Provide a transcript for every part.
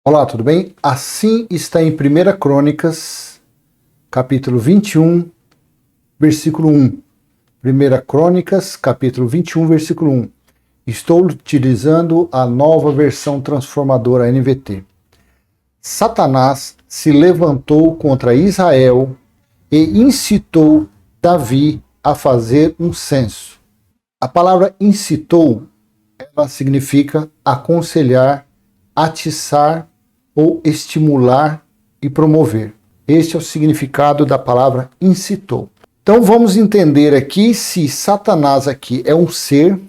Olá, tudo bem? Assim está em 1 Crônicas, capítulo 21, versículo 1. 1 Crônicas, capítulo 21, versículo 1. Estou utilizando a nova versão transformadora NVT. Satanás se levantou contra Israel e incitou Davi a fazer um censo. A palavra incitou, ela significa aconselhar, atiçar ou estimular e promover. Este é o significado da palavra incitou. Então vamos entender aqui se Satanás aqui é um ser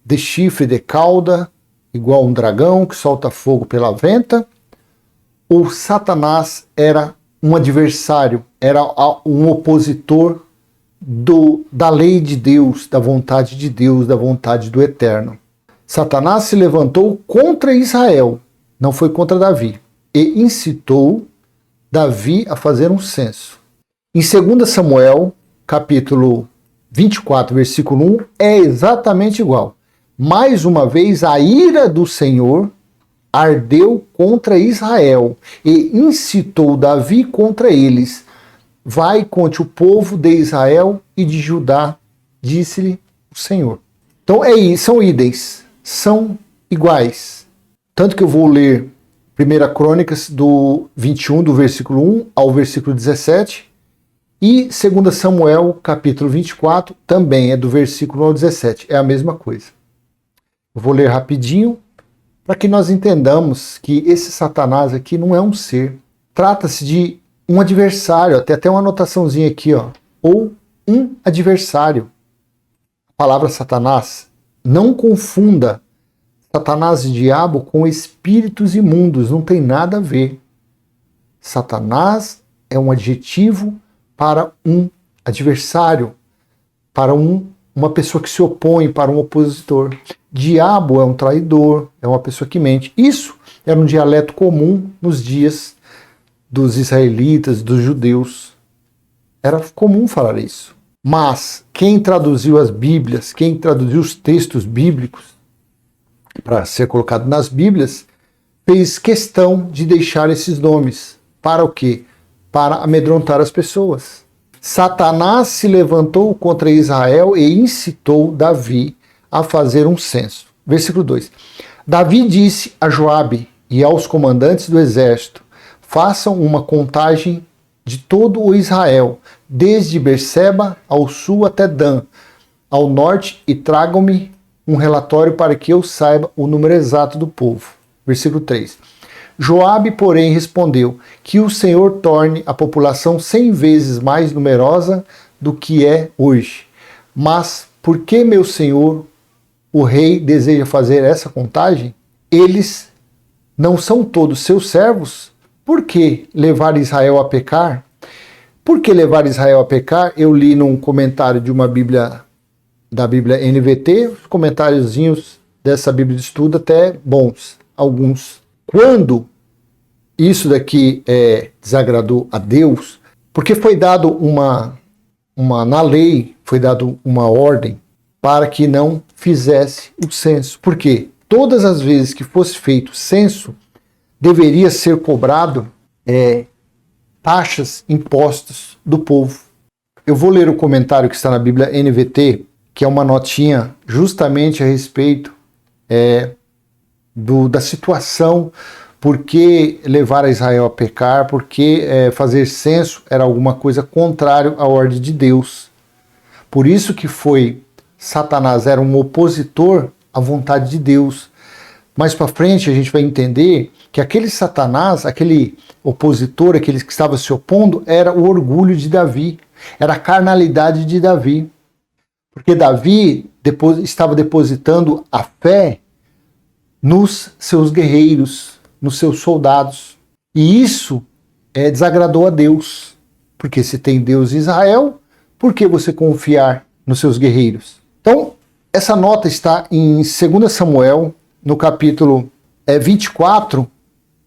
de chifre, de cauda, igual a um dragão que solta fogo pela venta, ou Satanás era um adversário, era um opositor da lei de Deus, da vontade de Deus, da vontade do Eterno. Satanás se levantou contra Israel, não foi contra Davi, e incitou Davi a fazer um censo. Em 2 Samuel, capítulo 24, versículo 1, é exatamente igual. Mais uma vez, a ira do Senhor ardeu contra Israel e incitou Davi contra eles. Vai contra o povo de Israel e de Judá, disse-lhe o Senhor. Então são idênticos, são iguais. Tanto que eu vou ler 1 Crônicas do 21, do versículo 1 ao versículo 17, e 2 Samuel, capítulo 24, também é do versículo 1 ao 17, é a mesma coisa. Eu vou ler rapidinho, para que nós entendamos que esse Satanás aqui não é um ser. Trata-se de um adversário, até uma anotaçãozinha aqui, ó, ou um adversário. A palavra Satanás, não confunda Satanás e diabo com espíritos imundos, não tem nada a ver. Satanás é um adjetivo para um adversário, para uma pessoa que se opõe, para um opositor. Diabo é um traidor, é uma pessoa que mente. Isso era um dialeto comum nos dias dos israelitas, dos judeus. Era comum falar isso. Mas quem traduziu as Bíblias, quem traduziu os textos bíblicos para ser colocado nas Bíblias, fez questão de deixar esses nomes. Para o quê? Para amedrontar as pessoas. Satanás se levantou contra Israel e incitou Davi a fazer um censo. Versículo 2. Davi disse a Joabe e aos comandantes do exército: façam uma contagem de todo o Israel, desde Berseba ao sul até Dan, ao norte, e tragam-me um relatório para que eu saiba o número exato do povo. Versículo 3. Joabe, porém, respondeu: que o Senhor torne a população 100 vezes mais numerosa do que é hoje. Mas por que meu senhor, o rei, deseja fazer essa contagem? Eles não são todos seus servos? Por que levar Israel a pecar? Por que levar Israel a pecar? Eu li num comentário de uma Bíblia, da Bíblia NVT, os comentáriozinhos dessa Bíblia de estudo até bons, alguns. Quando isso daqui desagradou a Deus, porque foi dado na lei, foi dado uma ordem para que não fizesse o censo. Por quê? Todas as vezes que fosse feito censo, deveria ser cobrado taxas, impostos do povo. Eu vou ler o comentário que está na Bíblia NVT, que é uma notinha justamente a respeito da situação, por que levar a Israel a pecar, porque fazer censo era alguma coisa contrária à ordem de Deus. Por isso que Satanás era um opositor à vontade de Deus. Mais para frente a gente vai entender que aquele Satanás, aquele opositor, aquele que estava se opondo, era o orgulho de Davi, era a carnalidade de Davi. Porque Davi estava depositando a fé nos seus guerreiros, nos seus soldados. E isso desagradou a Deus. Porque se tem Deus em Israel, por que você confiar nos seus guerreiros? Então, essa nota está em 2 Samuel, no capítulo 24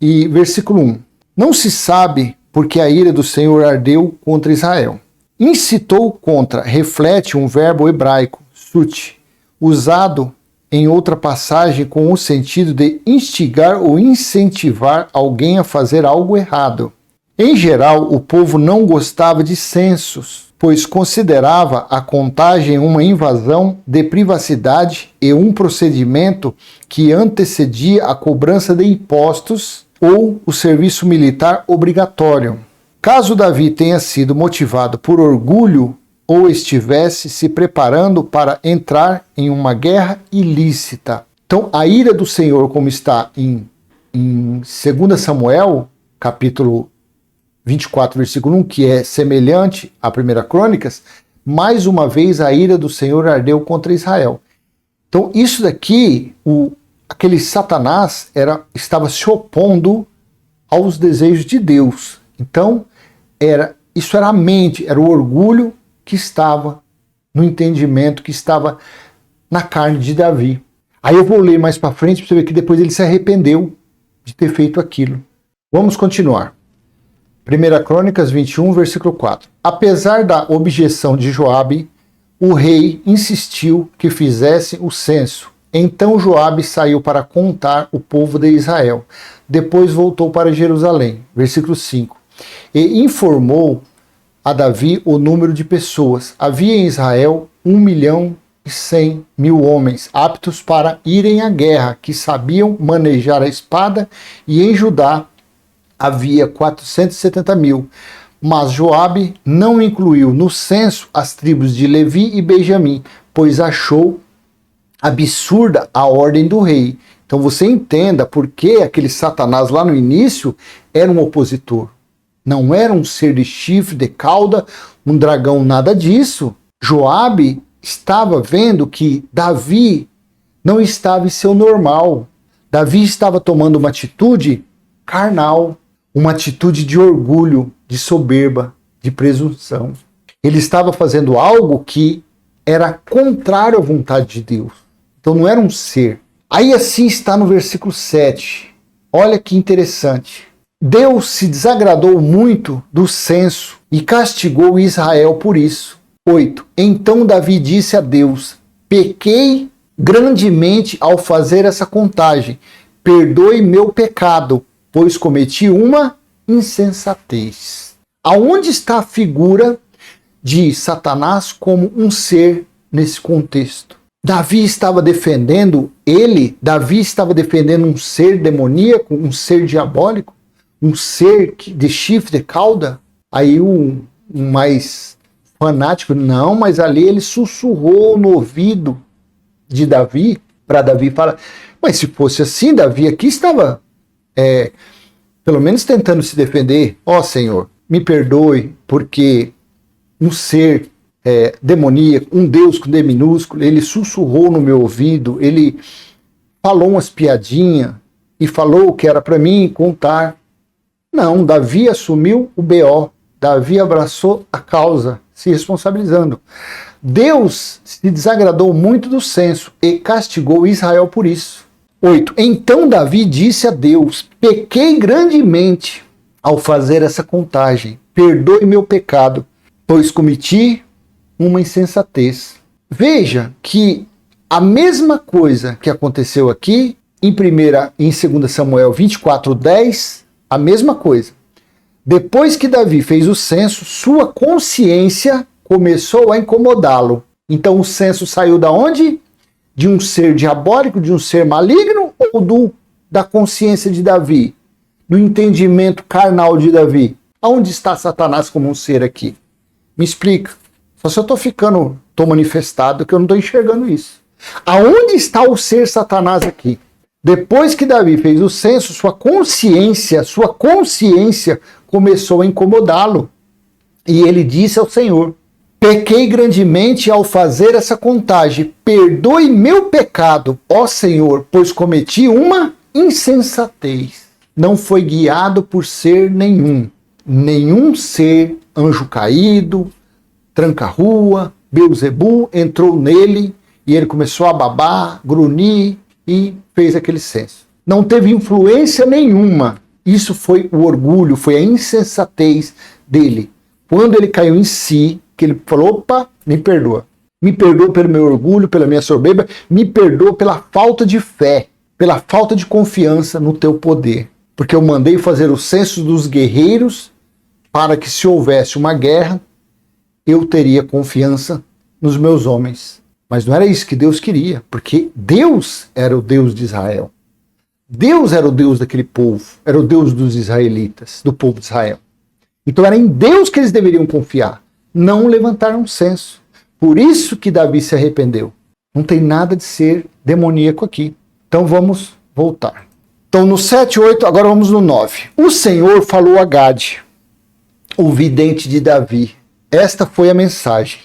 e versículo 1. Não se sabe porque a ira do Senhor ardeu contra Israel. Incitou contra reflete um verbo hebraico, sut, usado em outra passagem com o sentido de instigar ou incentivar alguém a fazer algo errado. Em geral, o povo não gostava de censos, pois considerava a contagem uma invasão de privacidade e um procedimento que antecedia a cobrança de impostos ou o serviço militar obrigatório. Caso Davi tenha sido motivado por orgulho ou estivesse se preparando para entrar em uma guerra ilícita. Então, a ira do Senhor, como está em 2 Samuel, capítulo 24, versículo 1, que é semelhante à 1 Crônicas, mais uma vez a ira do Senhor ardeu contra Israel. Então, isso daqui, aquele Satanás estava se opondo aos desejos de Deus. Então, isso era a mente, era o orgulho que estava no entendimento, que estava na carne de Davi. Aí eu vou ler mais para frente para você ver que depois ele se arrependeu de ter feito aquilo. Vamos continuar. 1 Crônicas 21, versículo 4. Apesar da objeção de Joabe, o rei insistiu que fizesse o censo. Então Joabe saiu para contar o povo de Israel. Depois voltou para Jerusalém. Versículo 5. E informou a Davi o número de pessoas. Havia em Israel 1.100.000 homens aptos para irem à guerra, que sabiam manejar a espada, e em Judá havia 470.000. Mas Joabe não incluiu no censo as tribos de Levi e Benjamim, pois achou absurda a ordem do rei. Então você entenda por que aquele Satanás lá no início era um opositor. Não era um ser de chifre, de cauda, um dragão, nada disso. Joabe estava vendo que Davi não estava em seu normal. Davi estava tomando uma atitude carnal, uma atitude de orgulho, de soberba, de presunção. Ele estava fazendo algo que era contrário à vontade de Deus. Então não era um ser. Aí assim está no versículo 7. Olha que interessante. Deus se desagradou muito do censo e castigou Israel por isso. 8. Então Davi disse a Deus: pequei grandemente ao fazer essa contagem. Perdoe meu pecado, pois cometi uma insensatez. Aonde está a figura de Satanás como um ser nesse contexto? Davi estava defendendo um ser demoníaco, um ser diabólico? Um ser de chifre, de cauda? Aí um mais fanático, não, mas ali ele sussurrou no ouvido de Davi, para Davi falar, mas se fosse assim, Davi aqui estava, pelo menos tentando se defender. Ó Senhor, me perdoe, porque um ser demoníaco, um Deus com D minúsculo, ele sussurrou no meu ouvido, ele falou umas piadinhas, e falou que era para mim contar. Não, Davi assumiu o BO, Davi abraçou a causa, se responsabilizando. Deus se desagradou muito do censo e castigou Israel por isso. 8. Então Davi disse a Deus: pequei grandemente ao fazer essa contagem, perdoe meu pecado, pois cometi uma insensatez. Veja que a mesma coisa que aconteceu aqui em 2 Samuel 24:10, a mesma coisa. Depois que Davi fez o censo, sua consciência começou a incomodá-lo. Então o censo saiu da onde? De um ser diabólico, de um ser maligno, ou da consciência de Davi? Do entendimento carnal de Davi? Aonde está Satanás como um ser aqui? Me explica. Só se eu estou manifestado que eu não estou enxergando isso. Aonde está o ser Satanás aqui? Depois que Davi fez o censo, sua consciência começou a incomodá-lo. E ele disse ao Senhor: pequei grandemente ao fazer essa contagem. Perdoe meu pecado, ó Senhor, pois cometi uma insensatez. Não foi guiado por ser nenhum ser, anjo caído, tranca-rua, Beelzebul entrou nele e ele começou a babar, grunhir e fez aquele censo. Não teve influência nenhuma. Isso foi o orgulho, foi a insensatez dele. Quando ele caiu em si, que ele falou: opa, me perdoa. Me perdoa pelo meu orgulho, pela minha soberba, me perdoa pela falta de fé, pela falta de confiança no teu poder. Porque eu mandei fazer o censo dos guerreiros para que, se houvesse uma guerra, eu teria confiança nos meus homens. Mas não era isso que Deus queria, porque Deus era o Deus de Israel. Deus era o Deus daquele povo, era o Deus dos israelitas, do povo de Israel. Então era em Deus que eles deveriam confiar, não levantar um censo. Por isso que Davi se arrependeu. Não tem nada de ser demoníaco aqui. Então vamos voltar. Então no 7, 8, agora vamos no 9. O Senhor falou a Gade, o vidente de Davi. Esta foi a mensagem.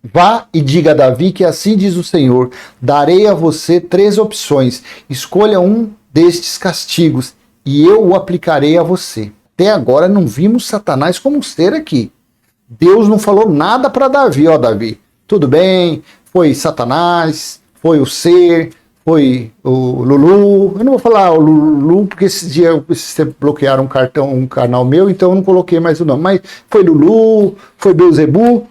Vá e diga a Davi que assim diz o Senhor, darei a você 3 opções, escolha um destes castigos e eu o aplicarei a você. Até agora não vimos Satanás como um ser aqui. Deus não falou nada para Davi, ó Davi, tudo bem, foi Satanás, foi o ser, foi o Lulu. Eu não vou falar o Lulu porque esses dias vocês bloquearam um canal meu, então eu não coloquei mais o nome, mas foi Lulu, foi Beuzebu.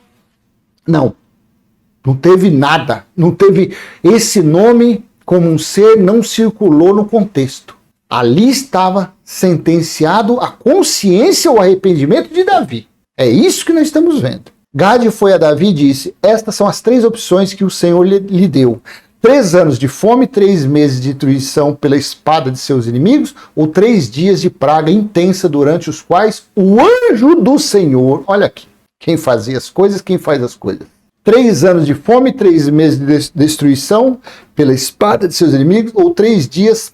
Não teve nada, não teve esse nome como um ser, não circulou no contexto. Ali estava sentenciado a consciência ou arrependimento de Davi. É isso que nós estamos vendo. Gade foi a Davi e disse, estas são as 3 opções que o Senhor lhe deu. 3 anos de fome, 3 meses de destruição pela espada de seus inimigos, ou 3 dias de praga intensa durante os quais o anjo do Senhor, olha aqui, quem fazia as coisas, quem faz as coisas. 3 anos de fome, 3 meses de destruição pela espada de seus inimigos, ou 3 dias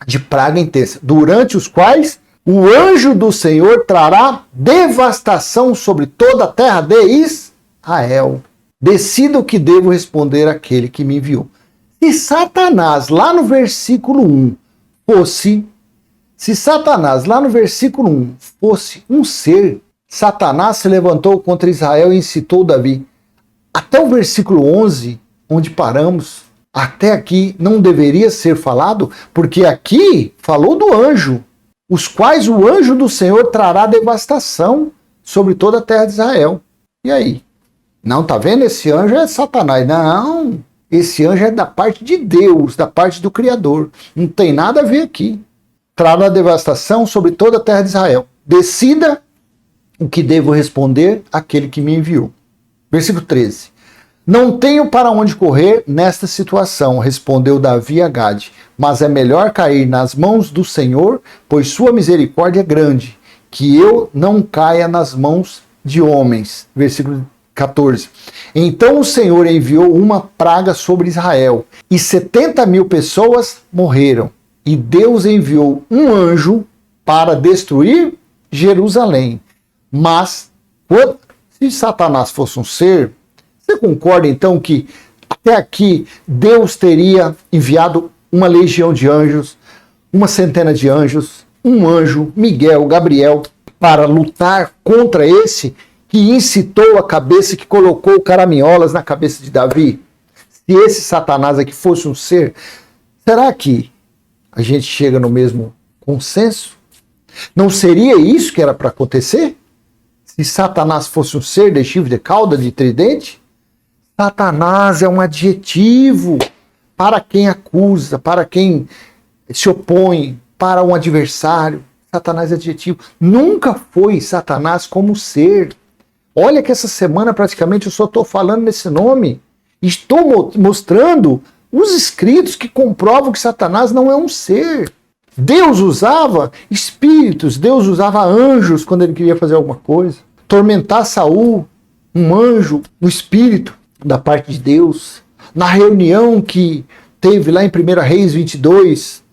de praga intensa, durante os quais o anjo do Senhor trará devastação sobre toda a terra de Israel. Decida o que devo responder àquele que me enviou. Se Satanás, lá no versículo 1, fosse um ser, Satanás se levantou contra Israel e incitou Davi. Até o versículo 11, onde paramos, até aqui não deveria ser falado, porque aqui falou do anjo, os quais o anjo do Senhor trará devastação sobre toda a terra de Israel. E aí? Não, tá vendo? Esse anjo é Satanás. Não, esse anjo é da parte de Deus, da parte do Criador. Não tem nada a ver aqui. Trará devastação sobre toda a terra de Israel. Decida o que devo responder àquele que me enviou. Versículo 13. Não tenho para onde correr nesta situação, respondeu Davi a Gade, mas é melhor cair nas mãos do Senhor, pois sua misericórdia é grande, que eu não caia nas mãos de homens. Versículo 14. Então o Senhor enviou uma praga sobre Israel, e 70.000 pessoas morreram, e Deus enviou um anjo para destruir Jerusalém. Mas, se Satanás fosse um ser, você concorda então que até aqui Deus teria enviado uma legião de anjos, uma centena de anjos, um anjo, Miguel, Gabriel, para lutar contra esse que incitou a cabeça, que colocou caraminholas na cabeça de Davi? Se esse Satanás aqui fosse um ser, será que a gente chega no mesmo consenso? Não seria isso que era para acontecer? Se Satanás fosse um ser de chifre, de cauda, de tridente? Satanás é um adjetivo para quem acusa, para quem se opõe, para um adversário. Satanás é adjetivo. Nunca foi Satanás como ser. Olha que essa semana praticamente eu só estou falando nesse nome. Estou mostrando os escritos que comprovam que Satanás não é um ser. Deus usava espíritos, Deus usava anjos quando ele queria fazer alguma coisa. Tormentar Saul, um anjo, um espírito da parte de Deus. Na reunião que teve lá em 1 Reis 22,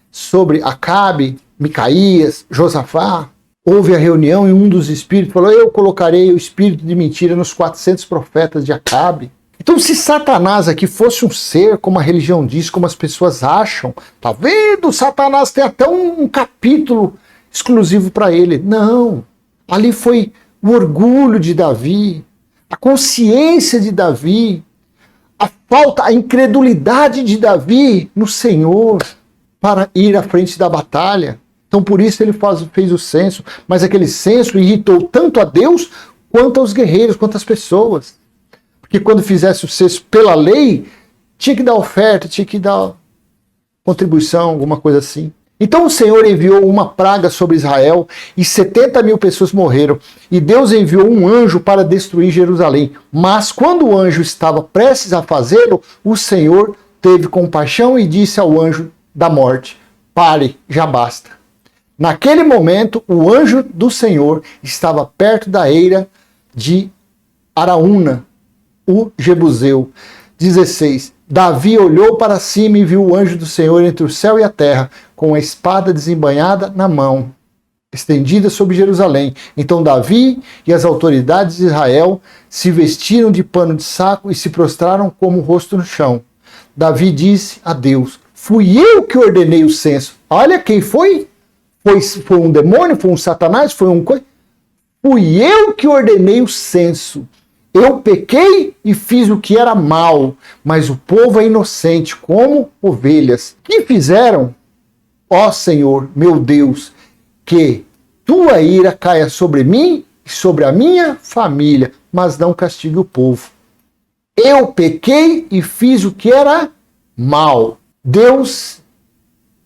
sobre Acabe, Micaías, Josafá, houve a reunião e um dos espíritos falou, eu colocarei o espírito de mentira nos 400 profetas de Acabe. Então, se Satanás aqui fosse um ser, como a religião diz, como as pessoas acham, tá vendo? Satanás tem até um capítulo exclusivo para ele. Não, ali foi o orgulho de Davi, a consciência de Davi, a falta, a incredulidade de Davi no Senhor para ir à frente da batalha. Então por isso ele fez o censo, mas aquele censo irritou tanto a Deus quanto aos guerreiros, quanto às pessoas. Porque quando fizesse o censo pela lei, tinha que dar oferta, tinha que dar contribuição, alguma coisa assim. Então o Senhor enviou uma praga sobre Israel e 70.000 pessoas morreram. E Deus enviou um anjo para destruir Jerusalém. Mas quando o anjo estava prestes a fazê-lo, o Senhor teve compaixão e disse ao anjo da morte: pare, já basta. Naquele momento, o anjo do Senhor estava perto da eira de Araúna, o Jebuseu. 16. Davi olhou para cima e viu o anjo do Senhor entre o céu e a terra, com a espada desembainhada na mão, estendida sobre Jerusalém. Então Davi e as autoridades de Israel se vestiram de pano de saco e se prostraram como o rosto no chão. Davi disse a Deus: fui eu que ordenei o censo. Olha quem foi. Foi um demônio? Foi um satanás? Foi um coisa? Fui eu que ordenei o censo. Eu pequei e fiz o que era mal, mas o povo é inocente, como ovelhas. Que fizeram, ó Senhor, meu Deus, que tua ira caia sobre mim e sobre a minha família, mas não castigue o povo. Eu pequei e fiz o que era mal. Deus,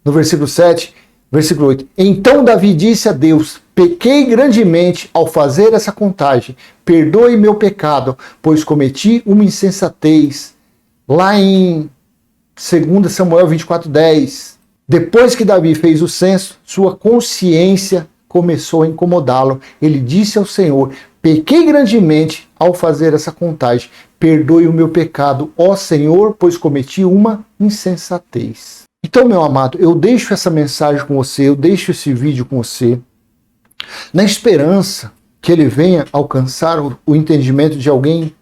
no versículo 7, versículo 8. Então Davi disse a Deus: pequei grandemente ao fazer essa contagem. Perdoe meu pecado, pois cometi uma insensatez. Lá em 2 Samuel 24:10. Depois que Davi fez o censo, sua consciência começou a incomodá-lo. Ele disse ao Senhor: pequei grandemente ao fazer essa contagem. Perdoe o meu pecado, ó Senhor, pois cometi uma insensatez. Então, meu amado, eu deixo essa mensagem com você, eu deixo esse vídeo com você, na esperança que ele venha alcançar o entendimento de alguém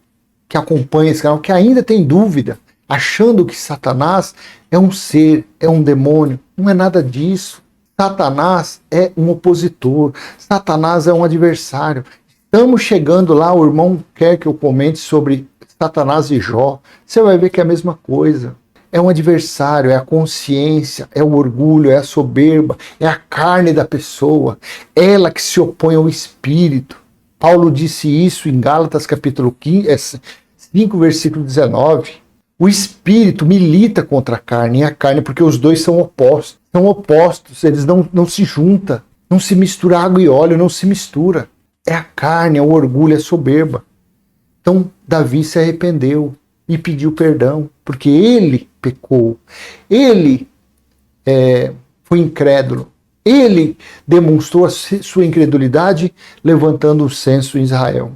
que acompanha esse canal, que ainda tem dúvida, achando que Satanás é um ser, é um demônio. Não é nada disso. Satanás é um opositor, Satanás é um adversário. Estamos chegando lá, o irmão quer que eu comente sobre Satanás e Jó. Você vai ver que é a mesma coisa. É um adversário, é a consciência, é o orgulho, é a soberba, é a carne da pessoa, ela que se opõe ao espírito. Paulo disse isso em Gálatas capítulo 5, versículo 19. O espírito milita contra a carne, e a carne, porque os dois são opostos, eles não se juntam, não se mistura água e óleo, não se mistura. É a carne, é o orgulho, é a soberba. Então Davi se arrependeu e pediu perdão, porque ele pecou, ele foi incrédulo, ele demonstrou a sua incredulidade levantando o censo em Israel.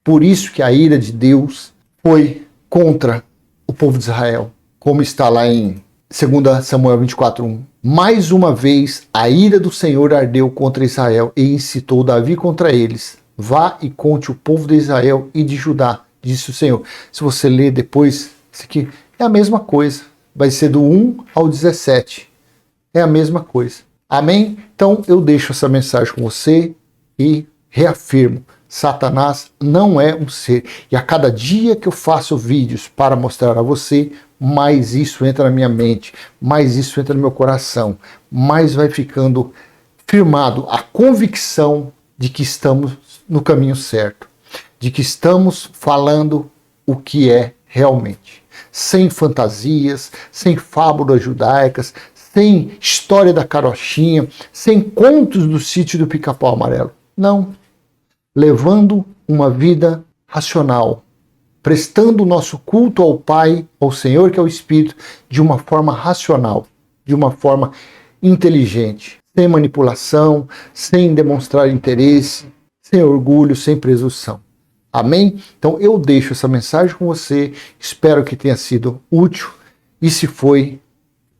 Por isso que a ira de Deus foi contra o povo de Israel, como está lá em 2 Samuel 24:1. Mais uma vez a ira do Senhor ardeu contra Israel e incitou Davi contra eles. Vá e conte o povo de Israel e de Judá, disse o Senhor. Se você ler depois, isso aqui é a mesma coisa. Vai ser do 1 ao 17. É a mesma coisa. Amém? Então eu deixo essa mensagem com você e reafirmo: Satanás não é um ser. E a cada dia que eu faço vídeos para mostrar a você, mais isso entra na minha mente, mais isso entra no meu coração, mais vai ficando firmado a convicção de que estamos no caminho certo, de que estamos falando o que é realmente. Sem fantasias, sem fábulas judaicas, sem história da carochinha, sem contos do sítio do Pica-Pau Amarelo. Não. Levando uma vida racional, prestando o nosso culto ao Pai, ao Senhor que é o Espírito, de uma forma racional, de uma forma inteligente, sem manipulação, sem demonstrar interesse, sem orgulho, sem presunção. Amém? Então eu deixo essa mensagem com você, espero que tenha sido útil, e se foi,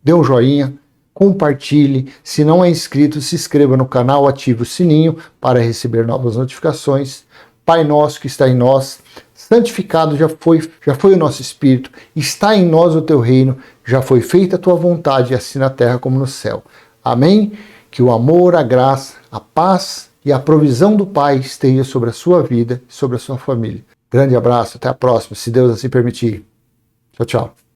dê um joinha, compartilhe, se não é inscrito, se inscreva no canal, ative o sininho para receber novas notificações. Pai nosso que está em nós, santificado já foi o nosso espírito, está em nós o teu reino, já foi feita a tua vontade, assim na terra como no céu. Amém? Que o amor, a graça, a paz e a provisão do Pai esteja sobre a sua vida e sobre a sua família. Grande abraço, até a próxima, se Deus assim permitir. Tchau, tchau.